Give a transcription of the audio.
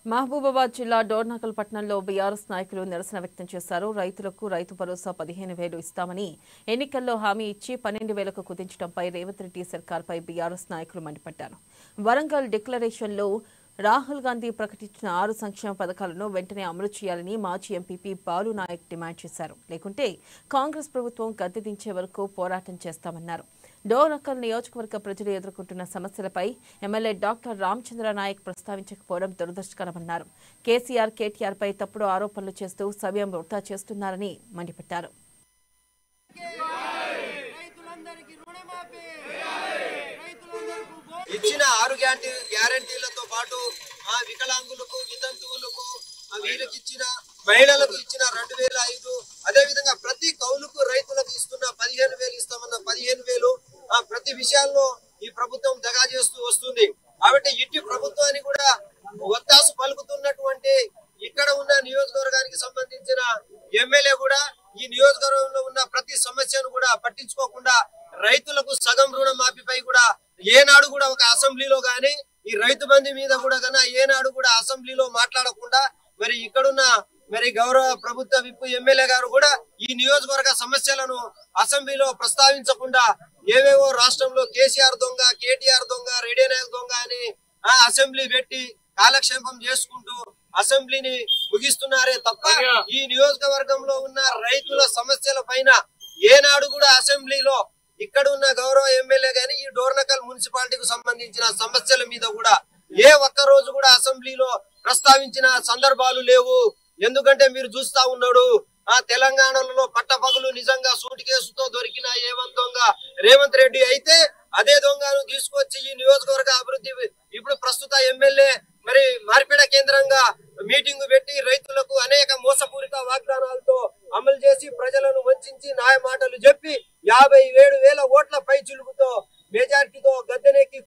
మహబూబాబాద్ జిల్లా డోర్నకల్ పట్టణంలో బీఆర్ఎస్ నాయకులు నిరసన వ్యక్తం చేశారు. రైతులకు రైతు భరోసా 15,000 ఇస్తామని ఎన్నికల్లో హామీ ఇచ్చి 12,000కు కుదించడంపై రేవంత్ రెడ్డి సర్కార్పై బీఆర్ఎస్ నాయకులు మండిపడ్డారు. వరంగల్ డిక్లరేషన్లో రాహుల్ గాంధీ ప్రకటించిన 6 సంక్షేమ పథకాలను వెంటనే అమలు చేయాలని మాజీ ఎంపీపీ బాలు నాయక్ డిమాండ్ చేశారు. లేకుంటే కాంగ్రెస్ ప్రభుత్వం గద్దె దించే వరకు పోరాటం చేస్తామన్నారు. డోర్నకల్ నియోజకవర్గ ప్రజలు ఎదుర్కొంటున్న సమస్యలపై ఎమ్మెల్యే డాక్టర్ రామచంద్ర నాయక్ ప్రస్తావించకపోవడం దురదృష్టకరమన్నారు. కేసీఆర్, కేటీఆర్పై తప్పుడు ఆరోపణలు చేస్తూ సమయం వృధా చేస్తున్నారని మండిపడ్డారు. ఇచ్చిన 6 గ్యారంటీలతో పాటు వికలాంగులకు, వితంతువులకు, వీళ్ళకి ఇచ్చిన మహిళలకు ఇచ్చిన 2,005, అదే విధంగా ప్రతి కౌలుకు రైతులకు ఇస్తున్న 15,000 ఇస్తామన్న 15,000 ప్రతి విషయాల్లో ఈ ప్రభుత్వం దగా చేస్తూ వస్తుంది. కాబట్టి ఇట్టి ప్రభుత్వాన్ని కూడా ఒత్తాసు పలుకుతున్నటువంటి ఇక్కడ ఉన్న నియోజకవర్గానికి సంబంధించిన ఎమ్మెల్యే కూడా ఈ నియోజకవర్గంలో ఉన్న ప్రతి సమస్యను కూడా పట్టించుకోకుండా రైతులకు సగం రుణమాఫీపై కూడా ఏనాడు కూడా ఒక అసెంబ్లీలో గాని ఈ రైతు బంధు మీద కూడా కన్నా ఏనాడు కూడా అసెంబ్లీలో మాట్లాడకుండా మరి ఇక్కడున్న గౌరవ ప్రభుత్వ విప్ ఎమ్మెల్యే గారు కూడా ఈ నియోజకవర్గ సమస్యలను అసెంబ్లీలో ప్రస్తావించకుండా ఏవేవో రాష్ట్రంలో కేసీఆర్ దొంగ, కేటీఆర్ దొంగ, రెడ్డి నాయక్ దొంగ అని అసెంబ్లీ పెట్టి కాలక్షేపం చేసుకుంటూ అసెంబ్లీని ముగిస్తున్నారే తప్ప ఈ నియోజకవర్గంలో ఉన్న రైతుల సమస్యల పైన ఏనాడు కూడా అసెంబ్లీలో ఇక్కడ ఉన్న గౌరవ ఎమ్మెల్యే గాని ఈ డోర్నకల్ మున్సిపాలిటీకి సంబంధించిన సమస్యల మీద కూడా ఏ ఒక్క రోజు కూడా అసెంబ్లీలో ప్రస్తావించిన సందర్భాలు లేవు. ఎందుకంటే మీరు చూస్తా ఉన్నాడు తెలంగాణలో పట్టపగలు నిజంగా సూటి కేసుతో దొరికిన దొంగ రేవంత్ రెడ్డి అయితే అదే దొంగను తీసుకొచ్చి ఈ నియోజకవర్గ అభివృద్ధి ఇప్పుడు ప్రస్తుత ఎమ్మెల్యే మార్పిడ కేంద్రంగా మీటింగ్ పెట్టి రైతులకు అనేక మోసపూరిత వాగ్దానాలతో అమలు చేసి ప్రజలను వంచి న్యాయ మాటలు చెప్పి 57,000 ఓట్ల పై చిలుకుతో మెజార్టీతో గద్దెనెక్కి